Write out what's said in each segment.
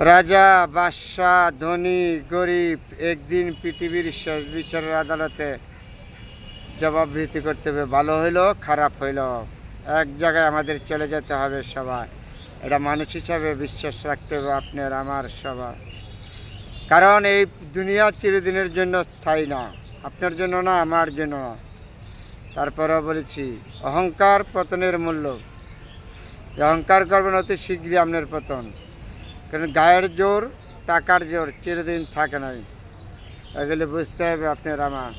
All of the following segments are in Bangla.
রাজা, বাদশাহ, ধনী, গরিব একদিন পৃথিবীর শেষ বিচারের আদালতে জবাবদিহি করতে হবে। ভালো হইলো, খারাপ হইলো, এক জায়গায় আমাদের চলে যেতে হবে সবাই। এটা মানুষ হিসাবে বিশ্বাস রাখতে হবে আপনার আমার সবার। কারণ এই দুনিয়া চিরদিনের জন্য স্থায়ী না, আপনার জন্য না, আমার জন্য না। তারপরেও বলেছি, অহংকার পতনের মূল্য। অহংকার করবেন অতি শীঘ্রই আপনার পতন। কারণ গায়ের জোর, টাকার জোর চিরদিন থাকে নাই, এগুলি বুঝতে হবে আপনার আমার।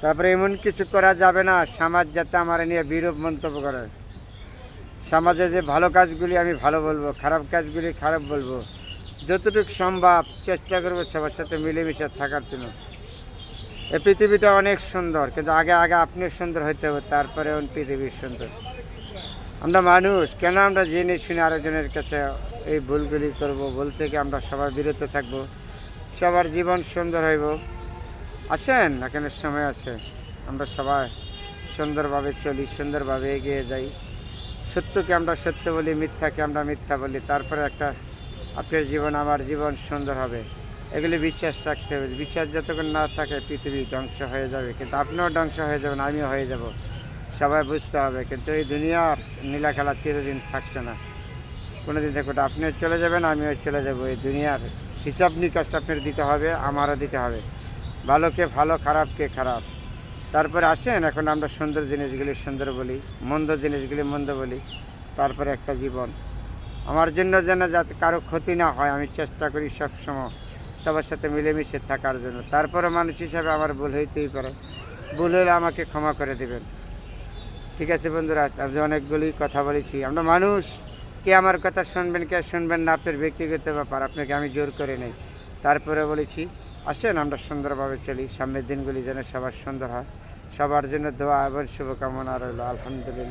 তারপরে এমন কিছু করা যাবে না সমাজ যাতে আমার নিয়ে বিরূপ মন্তব্য করে। সমাজে যে ভালো কাজগুলি আমি ভালো বলবো, খারাপ কাজগুলি খারাপ বলবো। যতটুকু সম্ভব চেষ্টা করবো সবার সাথে মিলেমিশে থাকার জন্য। এই পৃথিবীটা অনেক সুন্দর, কিন্তু আগে আগে আপনি সুন্দর হইতে হবে, তারপরে পৃথিবী সুন্দর। আমরা মানুষ, কেন আমরা জেনে শুনে আরেকজনের কাছে এই ভুলগুলি করব? ভুল থেকে আমরা সবাই বিরত থাকব, সবার জীবন সুন্দর হইব। আসেন, এখানে সময় আছে, আমরা সবাই সুন্দরভাবে চলি, সুন্দরভাবে এগিয়ে যাই। সত্যকে আমরা সত্য বলি, মিথ্যাকে আমরা মিথ্যা বলি, তারপরে একটা আপনার জীবন আমার জীবন সুন্দর হবে। এগুলি বিশ্বাস রাখতে হবে। বিশ্বাস যতক্ষণ না থাকে পৃথিবী ধ্বংস হয়ে যাবে, কিন্তু আপনিও ধ্বংস হয়ে যাবেন, আমিও হয়ে যাব, সবাই বুঝতে হবে। কিন্তু এই দুনিয়ার নীলা খেলা চিরদিন থাকছে না, কোনো দিন দেখো আপনিও চলে যাবেন, আমিও চলে যাব। এই দুনিয়ার হিসাব নিকাশ আপনার দিতে হবে, আমারও দিতে হবে। ভালোকে ভালো, খারাপকে খারাপ। তারপরে আসেন, এখন আমরা সুন্দর জিনিসগুলি সুন্দর বলি, মন্দ জিনিসগুলি মন্দ বলি। তারপরে একটা জীবন আমার জন্য যেন যাতে কারো ক্ষতি না হয়, আমি চেষ্টা করি সবসময় সবার সাথে মিলেমিশে থাকার জন্য। তারপরে মানুষ হিসাবে আমার ভুল হইতেই পারে, ভুল হলে আমাকে ক্ষমা করে দেবেন। ঠিক আছে বন্ধুরা, আজ অনেকগুলি কথা বলেছি। আমরা মানুষ, কে আমার কথা শুনবেন কে শুনবেন না আপনার ব্যক্তিগত ব্যাপার, আপনাকে আমি জোর করে নেই। তারপরে বলেছি, আসেন আমরা সুন্দরভাবে চলি, সামনের দিনগুলি যেন সবার সুন্দর হয়। সবার জন্য দোয়া এবং শুভকামনা রইল। আলহামদুলিল্লাহ।